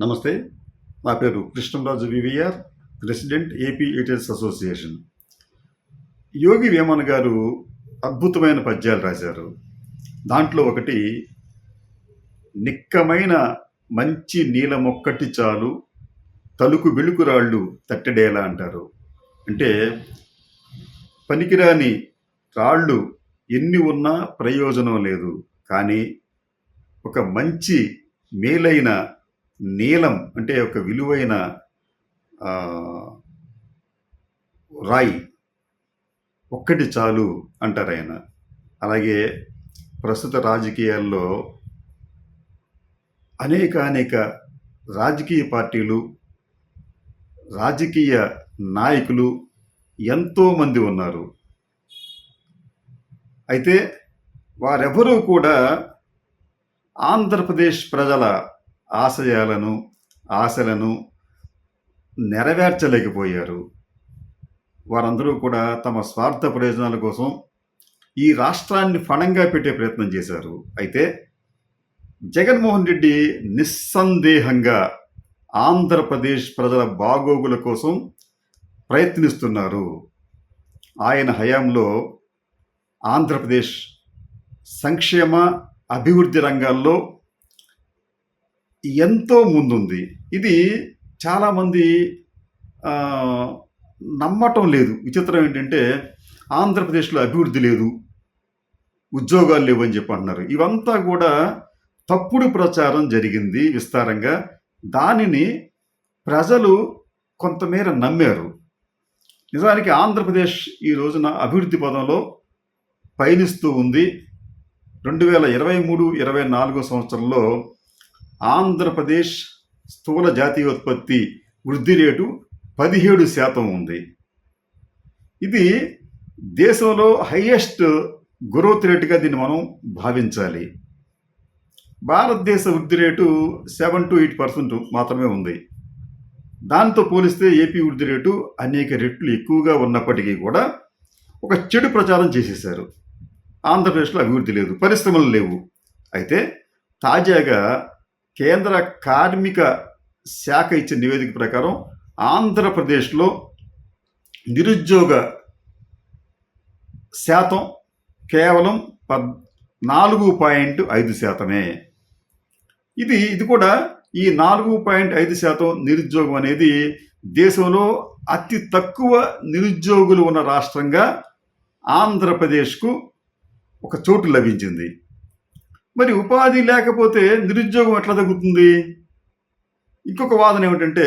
నమస్తే, నా పేరు Krishnamraju VVR, president AP editors association. Yogi Vemana garu అద్భుతమైన పద్యాలు రాశారు. దాంట్లో ఒకటి, నిక్కమైన మంచి నీలమొక్కటి చాలు తలుకు వెలుకురాళ్ళు తట్టెడేలా అంటారు. అంటే పనికిరాని రాళ్ళు ఎన్ని ఉన్నా ప్రయోజనం లేదు, కానీ ఒక మంచి మేలైన నీలం అంటే ఒక విలువైన రాయి ఒక్కటి చాలు అంటారు ఆయన. అలాగే ప్రస్తుత రాజకీయాల్లో అనేక రాజకీయ పార్టీలు, రాజకీయ నాయకులు ఎంతోమంది ఉన్నారు. అయితే వారెవరూ కూడా ఆంధ్రప్రదేశ్ ప్రజల ఆశలను నెరవేర్చలేకపోయారు. వారందరూ కూడా తమ స్వార్థ ప్రయోజనాల కోసం ఈ రాష్ట్రాన్ని ఫణంగా పెట్టే ప్రయత్నం చేశారు. అయితే జగన్మోహన్ రెడ్డి నిస్సందేహంగా ఆంధ్రప్రదేశ్ ప్రజల బాగోగుల కోసం ప్రయత్నిస్తున్నారు. ఆయన హయాంలో ఆంధ్రప్రదేశ్ సంక్షేమ అభివృద్ధి రంగాల్లో ఎంతో ముందుంది. ఇది చాలామంది నమ్మటం లేదు. విచిత్రం ఏంటంటే, ఆంధ్రప్రదేశ్లో అభివృద్ధి లేదు, ఉద్యోగాలు లేవు అని చెప్పి అంటున్నారు. ఇవంతా కూడా తప్పుడు ప్రచారం జరిగింది విస్తారంగా. దానిని ప్రజలు కొంతమేర నమ్మారు. నిజానికి ఆంధ్రప్రదేశ్ ఈ రోజున అభివృద్ధి పదంలో పయనిస్తూ ఉంది. 2023-24 సంవత్సరంలో ఆంధ్రప్రదేశ్ స్థూల జాతీయోత్పత్తి వృద్ధి రేటు 17% ఉంది. ఇది దేశంలో హైయెస్ట్ గ్రోత్ రేటుగా దీన్ని మనం భావించాలి. భారతదేశ వృద్ధి రేటు 7 to 8% మాత్రమే ఉంది. దాంతో పోలిస్తే ఏపీ వృద్ధి రేటు అనేక రెట్లు ఎక్కువగా ఉన్నప్పటికీ కూడా ఒక చెడు ప్రచారం చేసేశారు. ఆంధ్రప్రదేశ్లో అభివృద్ధి లేదు, పరిశ్రమలు లేవు. అయితే తాజాగా కేంద్ర కార్మిక శాఖ ఇచ్చిన నివేదిక ప్రకారం ఆంధ్రప్రదేశ్లో నిరుద్యోగ శాతం కేవలం 4.5%. ఇది కూడా ఈ 4.5% నిరుద్యోగం అనేది దేశంలో అతి తక్కువ నిరుద్యోగులు ఉన్న రాష్ట్రంగా ఆంధ్రప్రదేశ్కు ఒక చోటు లభించింది. మరి ఉపాధి లేకపోతే నిరుద్యోగం ఎట్లా తగ్గుతుంది? ఇంకొక వాదన ఏమిటంటే,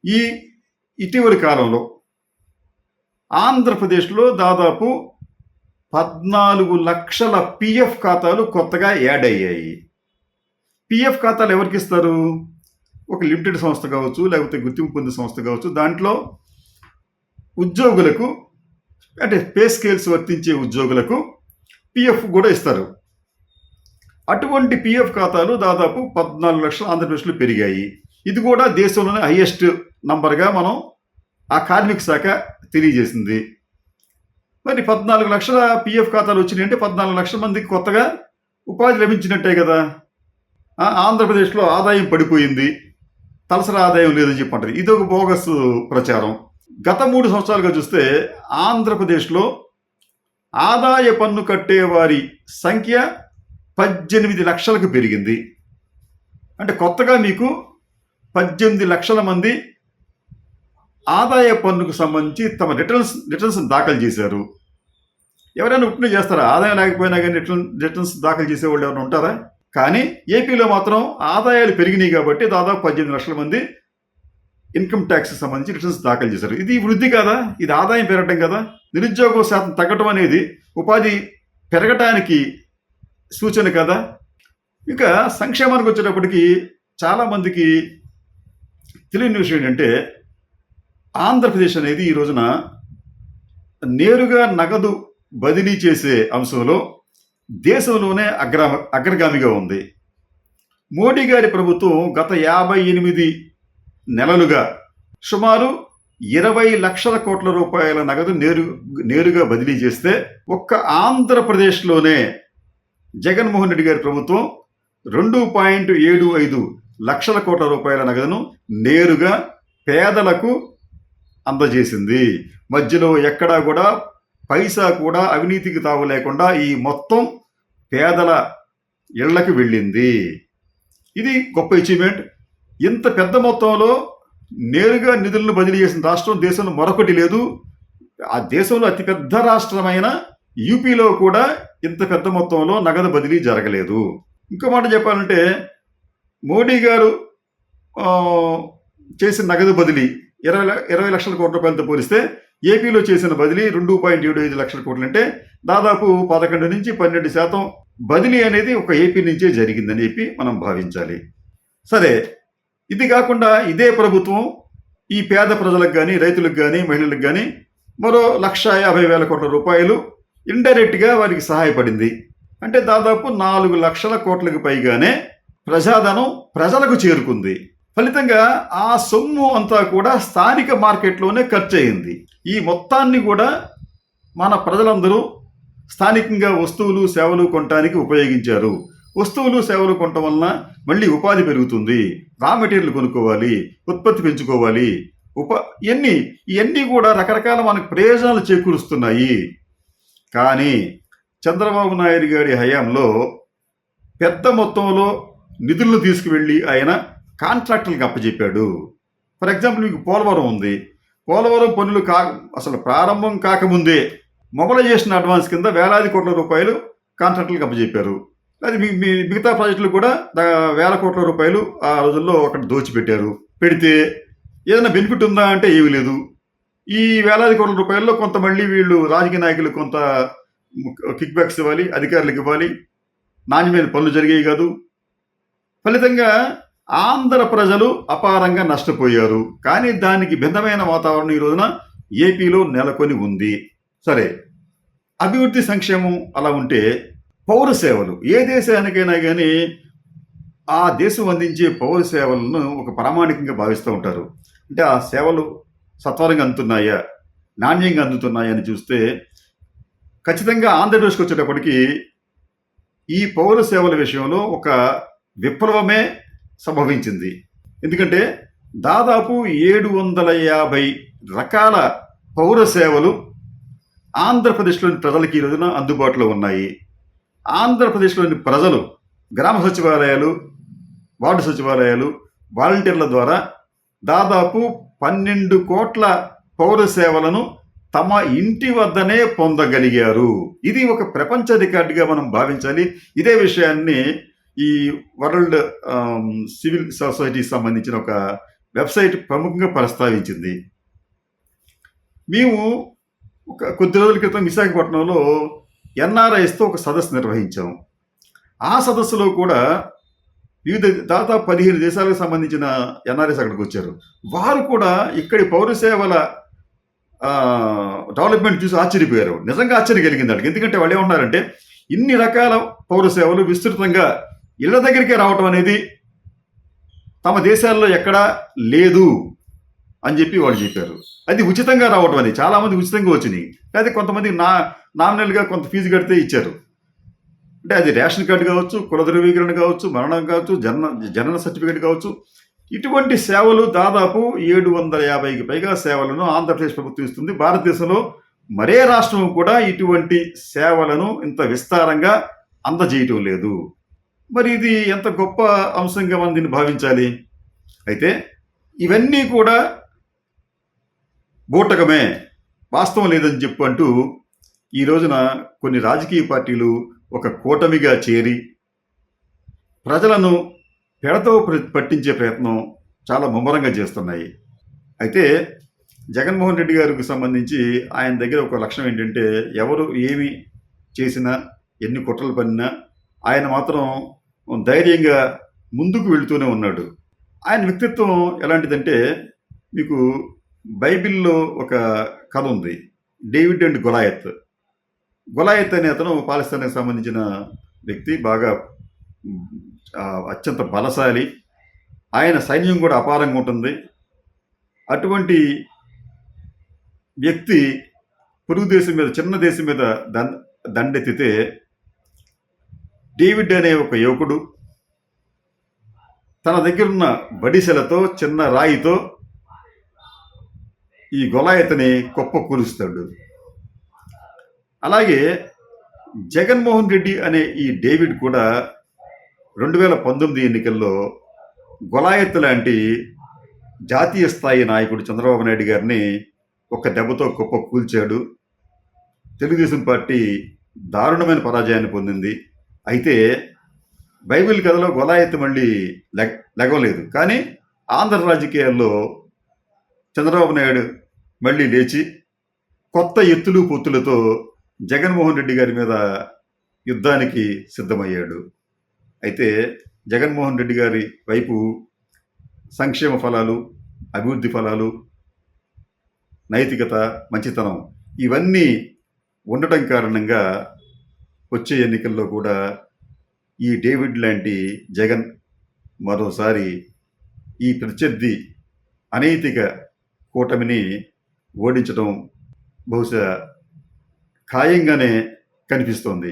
ఈ ఇటీవలి కాలంలో ఆంధ్రప్రదేశ్లో దాదాపు 14 లక్షల పిఎఫ్ ఖాతాలు కొత్తగా యాడ్ అయ్యాయి. పిఎఫ్ ఖాతాలు ఎవరికి ఇస్తారు? ఒక లిమిటెడ్ సంస్థ కావచ్చు, లేకపోతే గుర్తింపు పొందిన సంస్థ కావచ్చు. దాంట్లో ఉద్యోగులకు, అంటే పే స్కేల్స్ వర్తించే ఉద్యోగులకు పిఎఫ్ కూడా ఇస్తారు. అటువంటి పిఎఫ్ ఖాతాలు దాదాపు 14 లక్షలు ఆంధ్రప్రదేశ్లో పెరిగాయి. ఇది కూడా దేశంలోనే హైయెస్ట్ నంబర్గా మనం ఆ కార్మిక శాఖ తెలియజేసింది. మరి 14 లక్షల పిఎఫ్ ఖాతాలు వచ్చినాయంటే 14 లక్షల మందికి కొత్తగా ఉపాధి లభించినట్టే కదా. ఆంధ్రప్రదేశ్లో ఆదాయం పడిపోయింది, తలసరి ఆదాయం లేదని చెప్పంటారు. ఇది ఒక బోగస్ ప్రచారం. గత 3 సంవత్సరాలుగా చూస్తే ఆంధ్రప్రదేశ్లో ఆదాయ పన్ను కట్టేవారి సంఖ్య 18 లక్షలకు పెరిగింది. అంటే కొత్తగా మీకు 18 లక్షల మంది ఆదాయ పన్నుకు సంబంధించి తమ రిటర్న్స్ దాఖలు చేశారు. ఎవరైనా ఉట్టిన చేస్తారా? ఆదాయం లేకపోయినా కానీ రిటర్న్స్ దాఖలు చేసేవాళ్ళు ఎవరైనా ఉంటారా? కానీ ఏపీలో మాత్రం ఆదాయాలు పెరిగినాయి కాబట్టి దాదాపు 18 లక్షల మంది ఇన్కమ్ ట్యాక్స్కి సంబంధించి రిటర్న్స్ దాఖలు చేశారు. ఇది వృద్ధి కాదా? ఇది ఆదాయం పెరగటం కదా. నిరుద్యోగ శాతం తగ్గటం అనేది ఉపాధి పెరగటానికి సూచన కదా. ఇక సంక్షేమానికి వచ్చేటప్పటికి చాలామందికి తెలియని విషయం ఏంటంటే, ఆంధ్రప్రదేశ్ అనేది ఈ రోజున నేరుగా నగదు బదిలీ చేసే అంశంలో దేశంలోనే అగ్రగామిగా ఉంది. మోడీ గారి ప్రభుత్వం గత 58 నెలలుగా సుమారు 20 లక్షల కోట్ల రూపాయల నగదు నేరుగా బదిలీ చేస్తే ఒక్క ఆంధ్రప్రదేశ్లోనే జగన్మోహన్ రెడ్డి గారి ప్రభుత్వం 2.75 లక్షల కోట్ల రూపాయల నగదును నేరుగా పేదలకు అందజేసింది. మధ్యలో ఎక్కడా కూడా పైసా కూడా అవినీతికి తావు లేకుండా ఈ మొత్తం పేదల ఇళ్లకు వెళ్ళింది. ఇది గొప్ప అచీవ్మెంట్. ఇంత పెద్ద మొత్తంలో నేరుగా నిధులను బదిలీ చేసిన రాష్ట్రం దేశంలో మరొకటి లేదు. ఆ దేశంలో అతిపెద్ద రాష్ట్రమైన యూపీలో కూడా ఇంత పెద్ద మొత్తంలో నగదు బదిలీ జరగలేదు. ఇంకో మాట చెప్పాలంటే మోడీ గారు చేసిన నగదు బదిలీ 20 లక్షల కోట్ల రూపాయలతో పోలిస్తే ఏపీలో చేసిన బదిలీ 2.75 లక్షల కోట్లు, అంటే దాదాపు 11 నుంచి 12% బదిలీ అనేది ఒక ఏపీ నుంచే జరిగిందని చెప్పి మనం భావించాలి. సరే, ఇది కాకుండా ఇదే ప్రభుత్వం ఈ పేద ప్రజలకు కానీ, రైతులకు కానీ, మహిళలకు కానీ మరో 1,50,000 కోట్ల రూపాయలు ఇండైరెక్ట్గా వారికి సహాయపడింది. అంటే దాదాపు 4 లక్షల కోట్లకు పైగానే ప్రజాధనం ప్రజలకు చేరుకుంది. ఫలితంగా ఆ సొమ్ము అంతా కూడా స్థానిక మార్కెట్లోనే ఖర్చు అయింది. ఈ మొత్తాన్ని కూడా మన ప్రజలందరూ స్థానికంగా వస్తువులు సేవలు కొనడానికి ఉపయోగించారు. వస్తువులు సేవలు కొనటం వలన మళ్ళీ ఉపాధి పెరుగుతుంది, రా మెటీరియల్ కొనుక్కోవాలి, ఉత్పత్తి పెంచుకోవాలి, ఇవన్నీ కూడా రకరకాల మనకు ప్రయోజనాలు చేకూరుస్తున్నాయి. కానీ చంద్రబాబు నాయుడు గారి హయాంలో పెద్ద మొత్తంలో నిధులను తీసుకువెళ్ళి ఆయన కాంట్రాక్టర్లకు అప్పచెప్పాడు. ఫర్ ఎగ్జాంపుల్, మీకు పోలవరం ఉంది. పోలవరం పనులు అసలు ప్రారంభం కాకముందే మొబలైజేషన్ అడ్వాన్స్ కింద వేలాది కోట్ల రూపాయలు కాంట్రాక్టర్లకు అప్పచెప్పారు. అది మిగతా ప్రాజెక్టులు కూడా వేల కోట్ల రూపాయలు ఆ రోజుల్లో ఒకటి దోచిపెట్టారు. పెడితే ఏదైనా బెనిఫిట్ ఉందా అంటే ఏమీ లేదు. ఈ వేలాది కోట్ల రూపాయల్లో కొంత మళ్ళీ వీళ్ళు రాజకీయ నాయకులు కొంత కిక్ బ్యాక్స్ ఇవ్వాలి, అధికారులకు ఇవ్వాలి, నాణ్యమైన పనులు జరిగేవి కాదు. ఫలితంగా ఆంధ్ర ప్రజలు అపారంగా నష్టపోయారు. కానీ దానికి భిన్నమైన వాతావరణం ఈ రోజున ఏపీలో నెలకొని ఉంది. సరే, అభివృద్ధి సంక్షేమం అలా ఉంటే పౌర సేవలు, ఏ దేశానికైనా కానీ ఆ దేశం అందించే పౌర సేవలను ఒక ప్రామాణికంగా భావిస్తూ ఉంటారు. అంటే ఆ సేవలు సత్వరంగా అందుతున్నాయా, నాణ్యంగా అందుతున్నాయా అని చూస్తే ఖచ్చితంగా ఆంధ్రప్రదేశ్కి వచ్చేటప్పటికి ఈ పౌర సేవల విషయంలో ఒక విప్లవమే సంభవించింది. ఎందుకంటే దాదాపు 750 రకాల పౌర సేవలు ఆంధ్రప్రదేశ్లోని ప్రజలకి ఈ రోజున అందుబాటులో ఉన్నాయి. ఆంధ్రప్రదేశ్లోని ప్రజలు గ్రామ సచివాలయాలు, వార్డు సచివాలయాలు, వాలంటీర్ల ద్వారా దాదాపు 12 కోట్ల పౌర సేవలను తమ ఇంటి వద్దనే పొందగలిగారు. ఇది ఒక ప్రపంచ రికార్డుగా మనం భావించాలి. ఇదే విషయాన్ని ఈ వరల్డ్ సివిల్ సొసైటీకి సంబంధించిన ఒక వెబ్సైట్ ప్రముఖంగా ప్రస్తావించింది. మేము కొద్ది రోజుల క్రితం విశాఖపట్నంలో ఎన్ఆర్ఐస్తో ఒక సదస్సు నిర్వహించాం. ఆ సదస్సులో కూడా దాదాపు 15 దేశాలకు సంబంధించిన ఎన్ఆర్ఐస్ అక్కడికి వచ్చారు. వారు కూడా ఇక్కడి పౌర సేవల డెవలప్మెంట్ చూసి ఆశ్చర్యపోయారు. నిజంగా ఆశ్చర్యం కలిగింది వాళ్ళకి. ఎందుకంటే వాళ్ళు ఏమంటున్నారంటే, ఇన్ని రకాల పౌర సేవలు విస్తృతంగా ఇళ్ల దగ్గరికే రావటం అనేది తమ దేశాల్లో ఎక్కడా లేదు అని చెప్పి వాళ్ళు చెప్పారు. అది ఉచితంగా రావటం అనేది, చాలామంది ఉచితంగా వచ్చినాయి, లేదా కొంతమంది నామినల్గా కొంత ఫీజు కడితే ఇచ్చారు. అంటే అది రేషన్ కార్డు కావచ్చు, కుల ధృవీకరణ కావచ్చు, మరణం కావచ్చు, జనన సర్టిఫికేట్ కావచ్చు. ఇటువంటి సేవలు దాదాపు 750కి పైగా సేవలను ఆంధ్రప్రదేశ్ ప్రభుత్వం ఇస్తుంది. భారతదేశంలో మరే రాష్ట్రం కూడా ఇటువంటి సేవలను ఇంత విస్తారంగా అందజేయటం లేదు. మరి ఇది ఎంత గొప్ప అంశంగా మనం దీన్ని భావించాలి. అయితే ఇవన్నీ కూడా బూటకమే, వాస్తవం లేదని చెప్పు అంటూ ఈ రోజున కొన్ని రాజకీయ పార్టీలు ఒక కూటమిగా చేరి ప్రజలను పెడతో పట్టించే ప్రయత్నం చాలా ముమ్మరంగా చేస్తున్నాయి. అయితే జగన్మోహన్ రెడ్డి గారికి సంబంధించి ఆయన దగ్గర ఒక లక్షణం ఏంటంటే, ఎవరు ఏమి చేసినా, ఎన్ని కుట్రలు పన్నినా ఆయన మాత్రం ధైర్యంగా ముందుకు వెళుతూనే ఉన్నాడు. ఆయన వ్యక్తిత్వం ఎలాంటిదంటే, మీకు బైబిల్లో ఒక కథ ఉంది, డేవిడ్ అండ్ గొలాయత్. గొలాయత్ అనే అతను పాలస్తీనాకి సంబంధించిన వ్యక్తి, బాగా అత్యంత బలశాలి. ఆయన సైన్యం కూడా అపారంగా ఉంటుంది. అటువంటి వ్యక్తి పొరుగు దేశం మీద, చిన్న దేశం మీద దండెత్తితే డేవిడ్ అనే ఒక యువకుడు తన దగ్గరున్న బడిసెలతో, చిన్న రాయితో ఈ గొలాయతని కుప్ప కూలుస్తాడు. అలాగే జగన్మోహన్ రెడ్డి అనే ఈ డేవిడ్ కూడా 2019 ఎన్నికల్లో గొలాయత్ లాంటి జాతీయ స్థాయి నాయకుడు చంద్రబాబు నాయుడు గారిని ఒక దెబ్బతో కుప్ప కూల్చాడు. తెలుగుదేశం పార్టీ దారుణమైన పరాజయాన్ని పొందింది. అయితే బైబిల్ కథలో గొలాయత్ మళ్ళీ లెగవలేదు. కానీ ఆంధ్ర రాజకీయాల్లో చంద్రబాబు నాయుడు మళ్ళీ లేచి కొత్త ఎత్తులు పొత్తులతో జగన్మోహన్ రెడ్డి గారి మీద యుద్ధానికి సిద్ధమయ్యాడు. అయితే జగన్మోహన్ రెడ్డి గారి వైపు సంక్షేమ ఫలాలు, అభివృద్ధి ఫలాలు, నైతికత, మంచితనం ఇవన్నీ ఉండటం కారణంగా వచ్చే ఎన్నికల్లో కూడా ఈ డేవిడ్ లాంటి జగన్ మరోసారి ఈ ప్రత్యర్థి అనైతిక కూటమిని ఓడించడం బహుశా ఖాయంగానే కనిపిస్తోంది.